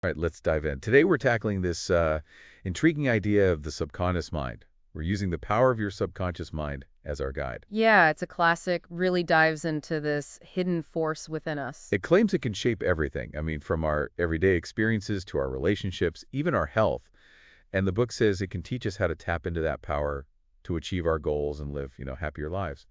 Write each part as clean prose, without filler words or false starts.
All right, let's dive in. Today we're tackling this intriguing idea of the subconscious mind. We're using the power of your subconscious mind as our guide. Yeah, it's a classic, really dives into this hidden force within us. It claims it can shape everything. I mean, from our everyday experiences to our relationships, even our health. And the book says it can teach us how to tap into that power to achieve our goals and live, happier lives.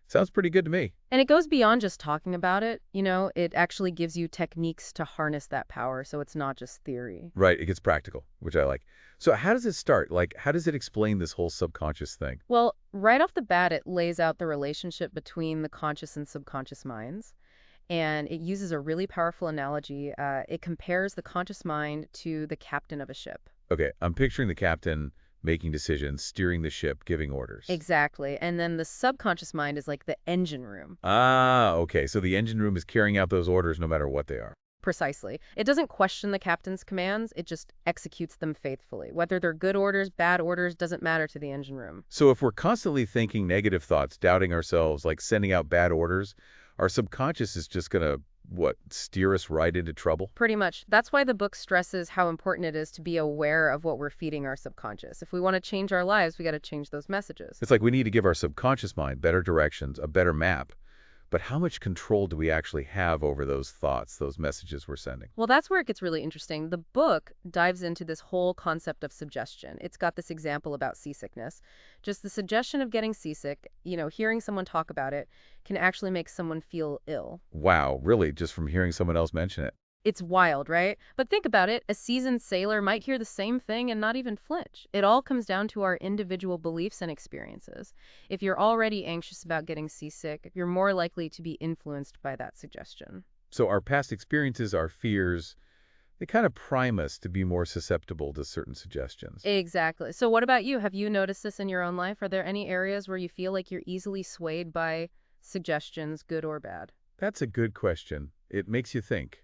Sounds pretty good to me. And it goes beyond just talking about it, it actually gives you techniques to harness that power, so it's not just theory. Right, it gets practical, which I like. So how does it start? Like, how does it explain this whole subconscious thing? Well, right off the bat, it lays out the relationship between the conscious and subconscious minds. And it uses a really powerful analogy. It compares the conscious mind to the captain of a ship. Okay, I'm picturing the captain making decisions, steering the ship, giving orders. Exactly. And then the subconscious mind is like the engine room. Ah, okay. So the engine room is carrying out those orders no matter what they are. Precisely. It doesn't question the captain's commands, it just executes them faithfully. Whether they're good orders, bad orders, doesn't matter to the engine room. So if we're constantly thinking negative thoughts, doubting ourselves, like sending out bad orders, our subconscious is just going to, what, steer us right into trouble? Pretty much. That's why the book stresses how important it is to be aware of what we're feeding our subconscious. If we want to change our lives, we got to change those messages. It's like we need to give our subconscious mind better directions, a better map. But how much control do we actually have over those thoughts, those messages we're sending? Well, that's where it gets really interesting. The book dives into this whole concept of suggestion. It's got this example about seasickness. Just the suggestion of getting seasick, hearing someone talk about it, can actually make someone feel ill. Wow, really, just from hearing someone else mention it. It's wild, right? But think about it. A seasoned sailor might hear the same thing and not even flinch. It all comes down to our individual beliefs and experiences. If you're already anxious about getting seasick, you're more likely to be influenced by that suggestion. So our past experiences, our fears, they kind of prime us to be more susceptible to certain suggestions. Exactly. So what about you? Have you noticed this in your own life? Are there any areas where you feel like you're easily swayed by suggestions, good or bad? That's a good question. It makes you think.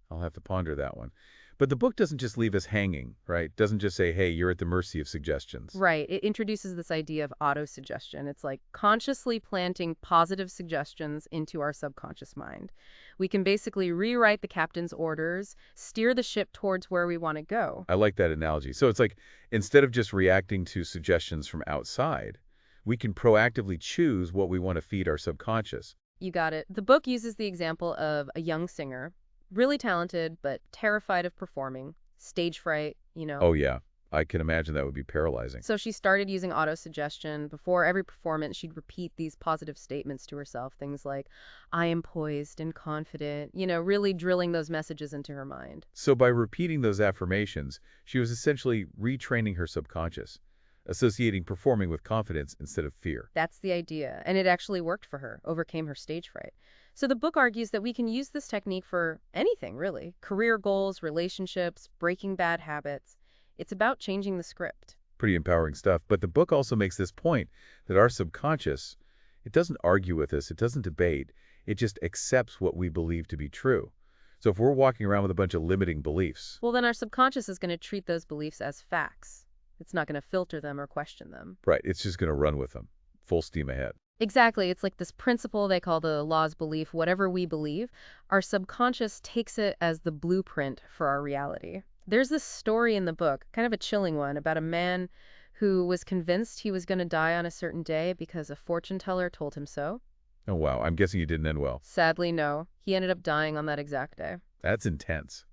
I'll have to ponder that one. But the book doesn't just leave us hanging, right? Doesn't just say, hey, you're at the mercy of suggestions. Right. It introduces this idea of autosuggestion. It's like consciously planting positive suggestions into our subconscious mind. We can basically rewrite the captain's orders, steer the ship towards where we want to go. I like that analogy. So it's like instead of just reacting to suggestions from outside, we can proactively choose what we want to feed our subconscious. You got it. The book uses the example of a young singer, really talented, but terrified of performing, stage fright. Oh, yeah. I can imagine that would be paralyzing. So she started using autosuggestion. Before every performance, she'd repeat these positive statements to herself. Things like, I am poised and confident, really drilling those messages into her mind. So by repeating those affirmations, she was essentially retraining her subconscious, associating performing with confidence instead of fear. That's the idea. And it actually worked for her, overcame her stage fright. So the book argues that we can use this technique for anything, really. Career goals, relationships, breaking bad habits. It's about changing the script. Pretty empowering stuff. But the book also makes this point that our subconscious, it doesn't argue with us, it doesn't debate, it just accepts what we believe to be true. So if we're walking around with a bunch of limiting beliefs, Well, then our subconscious is going to treat those beliefs as facts. It's not going to filter them or question them. right, it's just going to run with them, full steam ahead. Exactly. It's like this principle they call the law's belief. Whatever we believe, our subconscious takes it as the blueprint for our reality. There's this story in the book, kind of a chilling one, about a man who was convinced he was going to die on a certain day because a fortune teller told him so. Oh, wow, I'm guessing you didn't end well. Sadly, no. He ended up dying on that exact day. That's intense.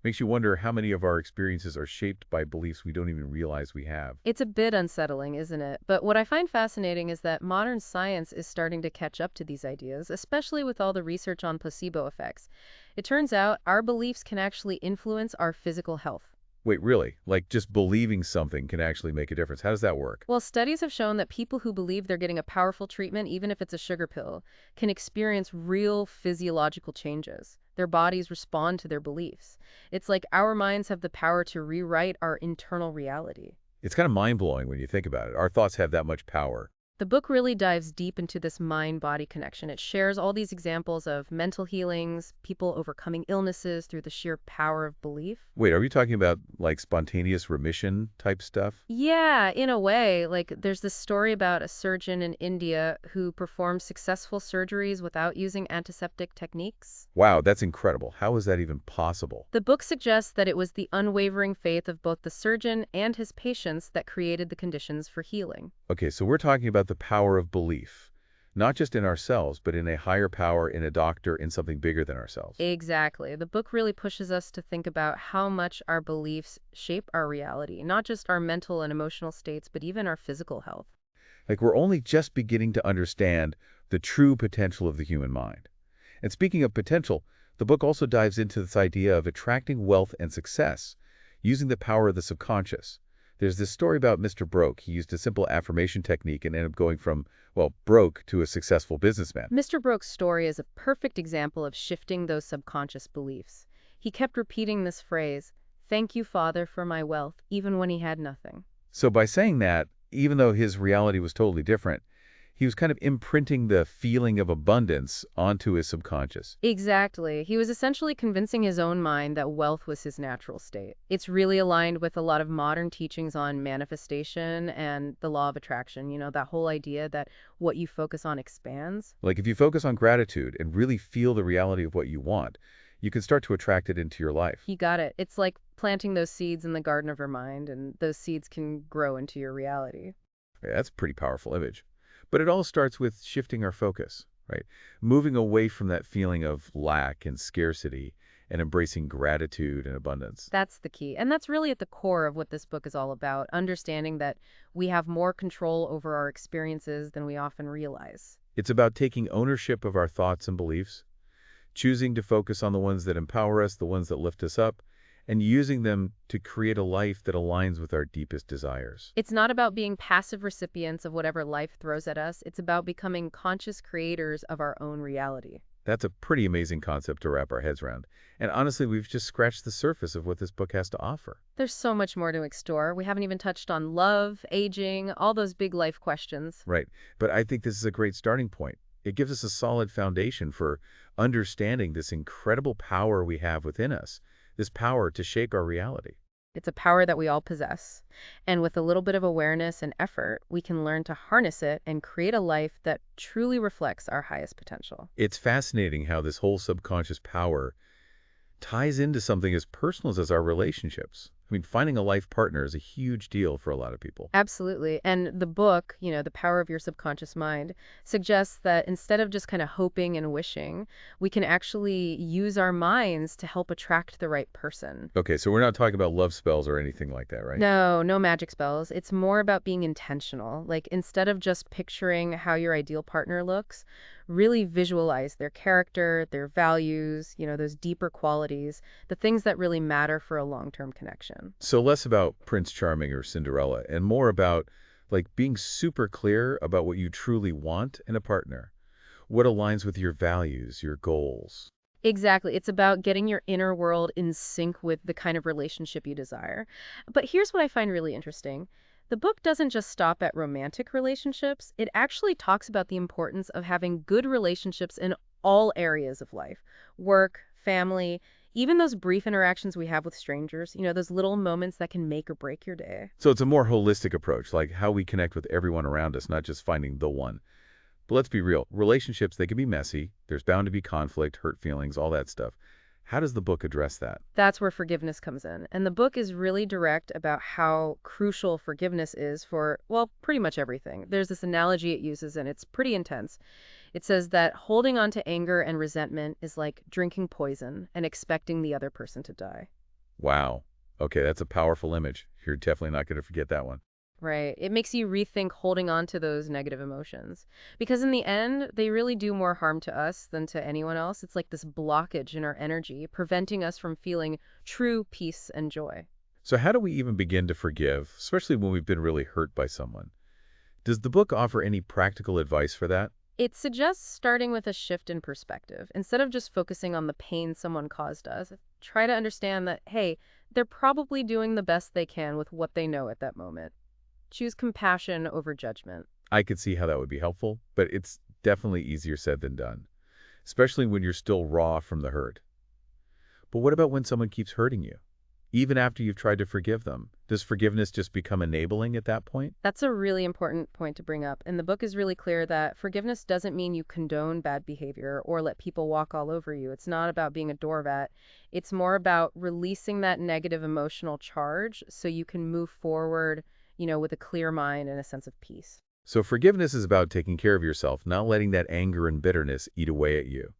Makes you wonder how many of our experiences are shaped by beliefs we don't even realize we have. It's a bit unsettling, isn't it? But what I find fascinating is that modern science is starting to catch up to these ideas, especially with all the research on placebo effects. It turns out our beliefs can actually influence our physical health. Wait, really? Like just believing something can actually make a difference. How does that work? Well, studies have shown that people who believe they're getting a powerful treatment, even if it's a sugar pill, can experience real physiological changes. Their bodies respond to their beliefs. It's like our minds have the power to rewrite our internal reality. It's kind of mind-blowing when you think about it. Our thoughts have that much power. The book really dives deep into this mind-body connection. It shares all these examples of mental healings, people overcoming illnesses through the sheer power of belief. Wait, are we talking about like spontaneous remission type stuff? Yeah, in a way, like there's this story about a surgeon in India who performed successful surgeries without using antiseptic techniques. Wow, that's incredible. How is that even possible? The book suggests that it was the unwavering faith of both the surgeon and his patients that created the conditions for healing. Okay, so we're talking about the power of belief, not just in ourselves, but in a higher power, in a doctor, in something bigger than ourselves. Exactly. The book really pushes us to think about how much our beliefs shape our reality, not just our mental and emotional states, but even our physical health. Like we're only just beginning to understand the true potential of the human mind. And speaking of potential, the book also dives into this idea of attracting wealth and success using the power of the subconscious. There's this story about Mr. Broke. He used a simple affirmation technique and ended up going from, well, broke to a successful businessman. Mr. Brooks' story is a perfect example of shifting those subconscious beliefs. He kept repeating this phrase, "Thank you, Father, for my wealth," even when he had nothing. So by saying that, even though his reality was totally different, he was kind of imprinting the feeling of abundance onto his subconscious. Exactly. He was essentially convincing his own mind that wealth was his natural state. It's really aligned with a lot of modern teachings on manifestation and the law of attraction. That whole idea that what you focus on expands. Like if you focus on gratitude and really feel the reality of what you want, you can start to attract it into your life. You got it. It's like planting those seeds in the garden of your mind, and those seeds can grow into your reality. Yeah, that's a pretty powerful image. But it all starts with shifting our focus, right? Moving away from that feeling of lack and scarcity and embracing gratitude and abundance. That's the key. And that's really at the core of what this book is all about, understanding that we have more control over our experiences than we often realize. It's about taking ownership of our thoughts and beliefs, choosing to focus on the ones that empower us, the ones that lift us up, and using them to create a life that aligns with our deepest desires. It's not about being passive recipients of whatever life throws at us. It's about becoming conscious creators of our own reality. That's a pretty amazing concept to wrap our heads around. And honestly, we've just scratched the surface of what this book has to offer. There's so much more to explore. We haven't even touched on love, aging, all those big life questions. Right. But I think this is a great starting point. It gives us a solid foundation for understanding this incredible power we have within us, this power to shape our reality. It's a power that we all possess. And with a little bit of awareness and effort, we can learn to harness it and create a life that truly reflects our highest potential. It's fascinating how this whole subconscious power ties into something as personal as our relationships. I mean, finding a life partner is a huge deal for a lot of people. Absolutely. And the book, The Power of Your Subconscious Mind, suggests that instead of just kind of hoping and wishing, we can actually use our minds to help attract the right person. Okay, so we're not talking about love spells or anything like that, right? No, no magic spells. It's more about being intentional. Like instead of just picturing how your ideal partner looks, really visualize their character, their values, those deeper qualities, the things that really matter for a long-term connection. So less about Prince Charming or Cinderella and more about like being super clear about what you truly want in a partner, what aligns with your values, your goals. Exactly. It's about getting your inner world in sync with the kind of relationship you desire. But here's what I find really interesting. The book doesn't just stop at romantic relationships. It actually talks about the importance of having good relationships in all areas of life: work, family, even those brief interactions we have with strangers, those little moments that can make or break your day. So it's a more holistic approach, like how we connect with everyone around us, not just finding the one. But let's be real, relationships, they can be messy. There's bound to be conflict, hurt feelings, all that stuff. How does the book address that? That's where forgiveness comes in. And the book is really direct about how crucial forgiveness is for, well, pretty much everything. There's this analogy it uses, and it's pretty intense. It says that holding on to anger and resentment is like drinking poison and expecting the other person to die. Wow. Okay, that's a powerful image. You're definitely not going to forget that one. Right. It makes you rethink holding on to those negative emotions. Because in the end, they really do more harm to us than to anyone else. It's like this blockage in our energy, preventing us from feeling true peace and joy. So how do we even begin to forgive, especially when we've been really hurt by someone? Does the book offer any practical advice for that? It suggests starting with a shift in perspective. Instead of just focusing on the pain someone caused us, try to understand that, hey, they're probably doing the best they can with what they know at that moment. Choose compassion over judgment. I could see how that would be helpful, but it's definitely easier said than done, especially when you're still raw from the hurt. But what about when someone keeps hurting you? Even after you've tried to forgive them, does forgiveness just become enabling at that point? That's a really important point to bring up. And the book is really clear that forgiveness doesn't mean you condone bad behavior or let people walk all over you. It's not about being a doormat. It's more about releasing that negative emotional charge so you can move forward, with a clear mind and a sense of peace. So forgiveness is about taking care of yourself, not letting that anger and bitterness eat away at you.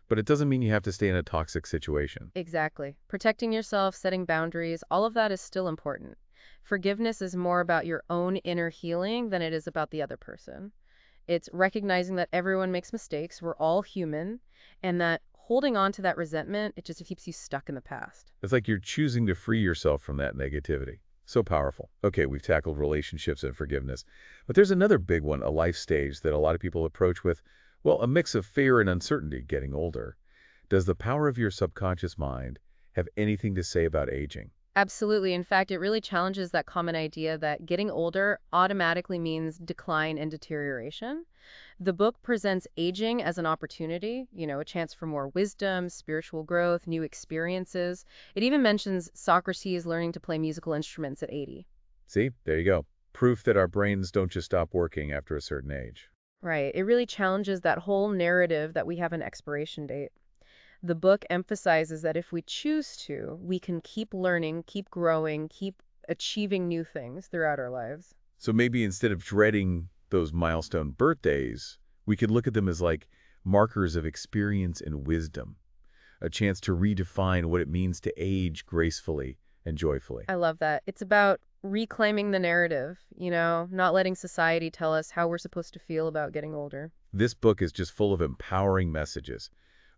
But it doesn't mean you have to stay in a toxic situation. Exactly. Protecting yourself, setting boundaries, all of that is still important. Forgiveness is more about your own inner healing than it is about the other person. It's recognizing that everyone makes mistakes, we're all human, and that holding on to that resentment, it just keeps you stuck in the past. It's like you're choosing to free yourself from that negativity. So powerful. Okay, we've tackled relationships and forgiveness. But there's another big one, a life stage that a lot of people approach with, well, a mix of fear and uncertainty getting older. Does the power of your subconscious mind have anything to say about aging? Absolutely. In fact, it really challenges that common idea that getting older automatically means decline and deterioration. The book presents aging as an opportunity, a chance for more wisdom, spiritual growth, new experiences. It even mentions Socrates learning to play musical instruments at 80. See, there you go. Proof that our brains don't just stop working after a certain age. Right. It really challenges that whole narrative that we have an expiration date. The book emphasizes that if we choose to, we can keep learning, keep growing, keep achieving new things throughout our lives. So maybe instead of dreading those milestone birthdays, we could look at them as like markers of experience and wisdom, a chance to redefine what it means to age gracefully and joyfully. I love that. It's about reclaiming the narrative, not letting society tell us how we're supposed to feel about getting older. This book is just full of empowering messages.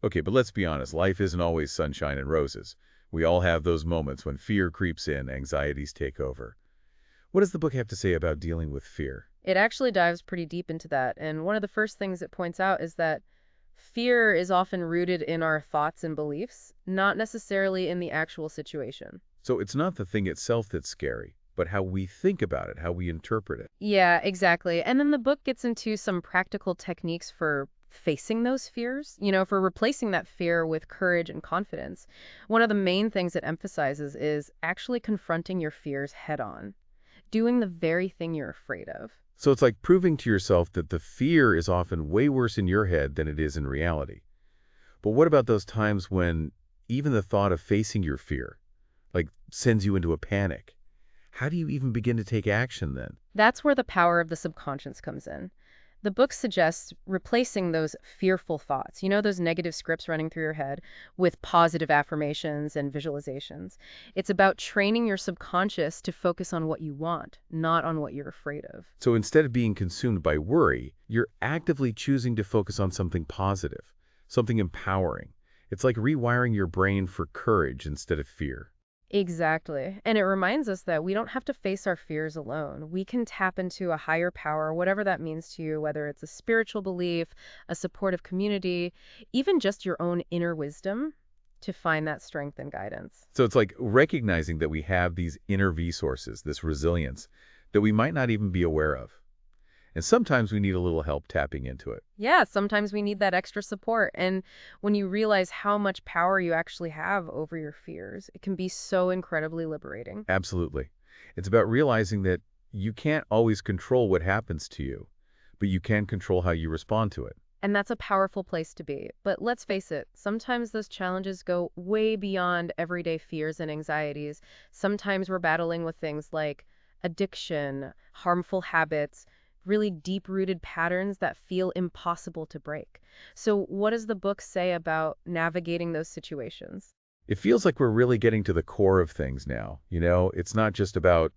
Okay, but let's be honest, life isn't always sunshine and roses. We all have those moments when fear creeps in, anxieties take over. What does the book have to say about dealing with fear? It actually dives pretty deep into that. And one of the first things it points out is that fear is often rooted in our thoughts and beliefs, not necessarily in the actual situation. So it's not the thing itself that's scary, but how we think about it, how we interpret it. Yeah, exactly. And then the book gets into some practical techniques for facing those fears, for replacing that fear with courage and confidence. One of the main things it emphasizes is actually confronting your fears head on, doing the very thing you're afraid of. So it's like proving to yourself that the fear is often way worse in your head than it is in reality. But what about those times when even the thought of facing your fear, like, sends you into a panic? How do you even begin to take action then? That's where the power of the subconscious comes in. The book suggests replacing those fearful thoughts, those negative scripts running through your head, with positive affirmations and visualizations. It's about training your subconscious to focus on what you want, not on what you're afraid of. So instead of being consumed by worry, you're actively choosing to focus on something positive, something empowering. It's like rewiring your brain for courage instead of fear. Exactly. And it reminds us that we don't have to face our fears alone. We can tap into a higher power, whatever that means to you, whether it's a spiritual belief, a supportive community, even just your own inner wisdom to find that strength and guidance. So it's like recognizing that we have these inner resources, this resilience, that we might not even be aware of. And sometimes we need a little help tapping into it. Yeah, sometimes we need that extra support. And when you realize how much power you actually have over your fears, it can be so incredibly liberating. Absolutely. It's about realizing that you can't always control what happens to you, but you can control how you respond to it. And that's a powerful place to be. But let's face it, sometimes those challenges go way beyond everyday fears and anxieties. Sometimes we're battling with things like addiction, harmful habits, really deep-rooted patterns that feel impossible to break. So what does the book say about navigating those situations? It feels like we're really getting to the core of things now. It's not just about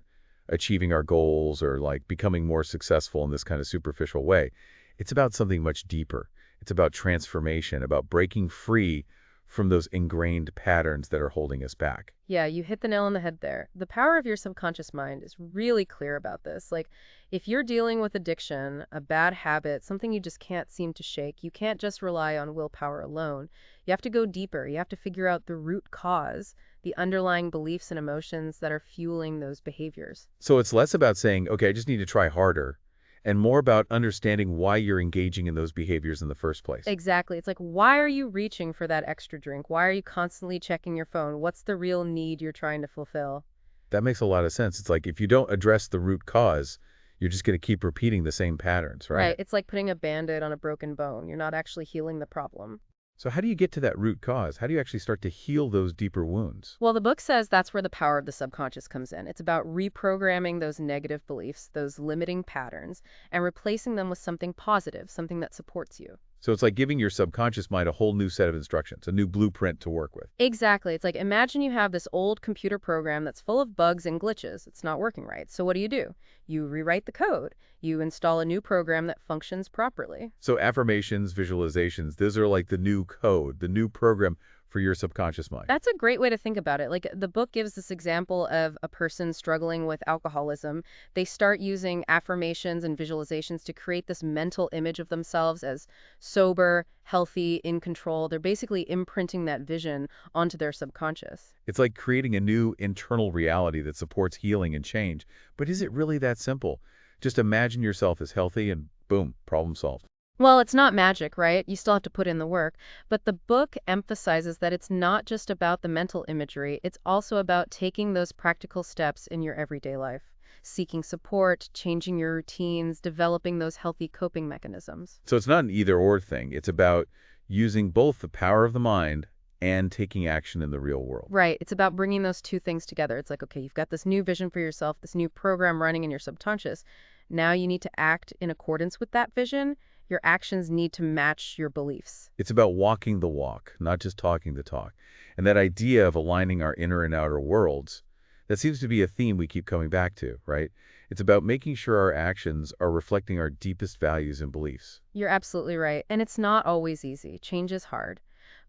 achieving our goals or like becoming more successful in this kind of superficial way. It's about something much deeper. It's about transformation, about breaking free from those ingrained patterns that are holding us back. Yeah, you hit the nail on the head there. The power of your subconscious mind is really clear about this. Like, if you're dealing with addiction, a bad habit, something you just can't seem to shake, you can't just rely on willpower alone. You have to go deeper. You have to figure out the root cause, the underlying beliefs and emotions that are fueling those behaviors. So it's less about saying, okay, I just need to try harder, and more about understanding why you're engaging in those behaviors in the first place. Exactly. It's like, why are you reaching for that extra drink? Why are you constantly checking your phone? What's the real need you're trying to fulfill? That makes a lot of sense. It's like if you don't address the root cause, you're just going to keep repeating the same patterns, right? Right. It's like putting a band-aid on a broken bone. You're not actually healing the problem. So how do you get to that root cause? How do you actually start to heal those deeper wounds? Well, the book says that's where the power of the subconscious comes in. It's about reprogramming those negative beliefs, those limiting patterns, and replacing them with something positive, something that supports you. So it's like giving your subconscious mind a whole new set of instructions, a new blueprint to work with. Exactly. It's like imagine you have this old computer program that's full of bugs and glitches. It's not working right. So what do? You rewrite the code. You install a new program that functions properly. So affirmations, visualizations, those are like the new code, the new program for your subconscious mind. That's a great way to think about it. Like the book gives this example of a person struggling with alcoholism. They start using affirmations and visualizations to create this mental image of themselves as sober, healthy, in control. They're basically imprinting that vision onto their subconscious. It's like creating a new internal reality that supports healing and change. But is it really that simple? Just imagine yourself as healthy and boom, problem solved. Well, it's not magic, right? You still have to put in the work. But the book emphasizes that it's not just about the mental imagery, it's also about taking those practical steps in your everyday life, seeking support, changing your routines, developing those healthy coping mechanisms. So it's not an either or thing. It's about using both the power of the mind and taking action in the real world. Right. It's about bringing those two things together. It's like, okay, you've got this new vision for yourself, this new program running in your subconscious. Now you need to act in accordance with that vision. Your actions need to match your beliefs. It's about walking the walk, not just talking the talk. And that idea of aligning our inner and outer worlds, that seems to be a theme we keep coming back to, right? It's about making sure our actions are reflecting our deepest values and beliefs. You're absolutely right. And it's not always easy. Change is hard.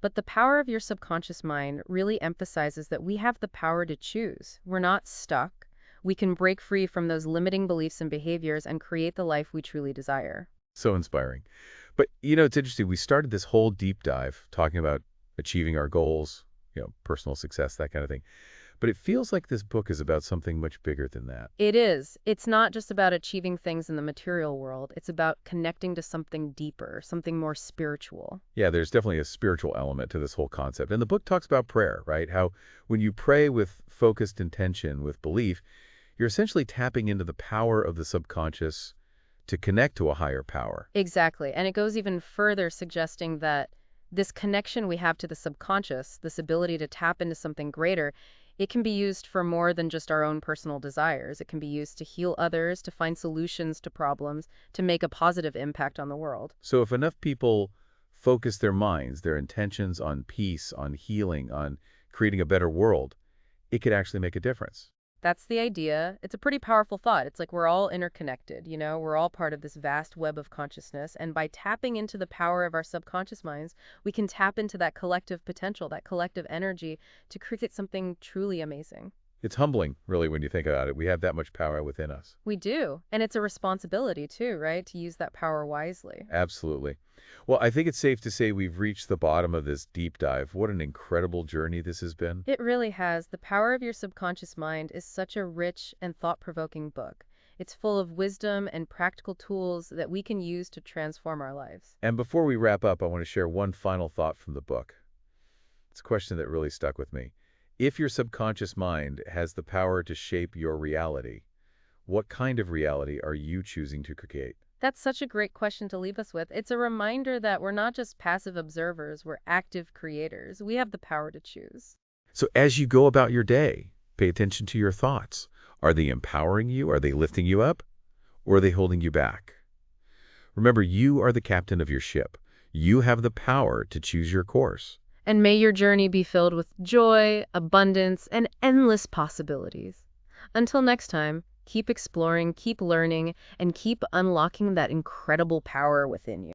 But the power of your subconscious mind really emphasizes that we have the power to choose. We're not stuck. We can break free from those limiting beliefs and behaviors and create the life we truly desire. So inspiring. But, it's interesting. We started this whole deep dive talking about achieving our goals, personal success, that kind of thing. But it feels like this book is about something much bigger than that. It is. It's not just about achieving things in the material world. It's about connecting to something deeper, something more spiritual. Yeah, there's definitely a spiritual element to this whole concept. And the book talks about prayer, right? How when you pray with focused intention, with belief, you're essentially tapping into the power of the subconscious to connect to a higher power. Exactly. And it goes even further, suggesting that this connection we have to the subconscious, this ability to tap into something greater, it can be used for more than just our own personal desires. It can be used to heal others, to find solutions to problems, to make a positive impact on the world. So if enough people focus their minds, their intentions on peace, on healing, on creating a better world, it could actually make a difference. That's the idea. It's a pretty powerful thought. It's like we're all interconnected, We're all part of this vast web of consciousness. And by tapping into the power of our subconscious minds, we can tap into that collective potential, that collective energy to create something truly amazing. It's humbling, really, when you think about it. We have that much power within us. We do. And it's a responsibility too, right? To use that power wisely. Absolutely. Well, I think it's safe to say we've reached the bottom of this deep dive. What an incredible journey this has been. It really has. The Power of Your Subconscious Mind is such a rich and thought-provoking book. It's full of wisdom and practical tools that we can use to transform our lives. And before we wrap up, I want to share one final thought from the book. It's a question that really stuck with me. If your subconscious mind has the power to shape your reality, what kind of reality are you choosing to create? That's such a great question to leave us with. It's a reminder that we're not just passive observers, we're active creators. We have the power to choose. So as you go about your day, pay attention to your thoughts. Are they empowering you? Are they lifting you up? Or are they holding you back? Remember, you are the captain of your ship. You have the power to choose your course. And may your journey be filled with joy, abundance, and endless possibilities. Until next time, keep exploring, keep learning, and keep unlocking that incredible power within you.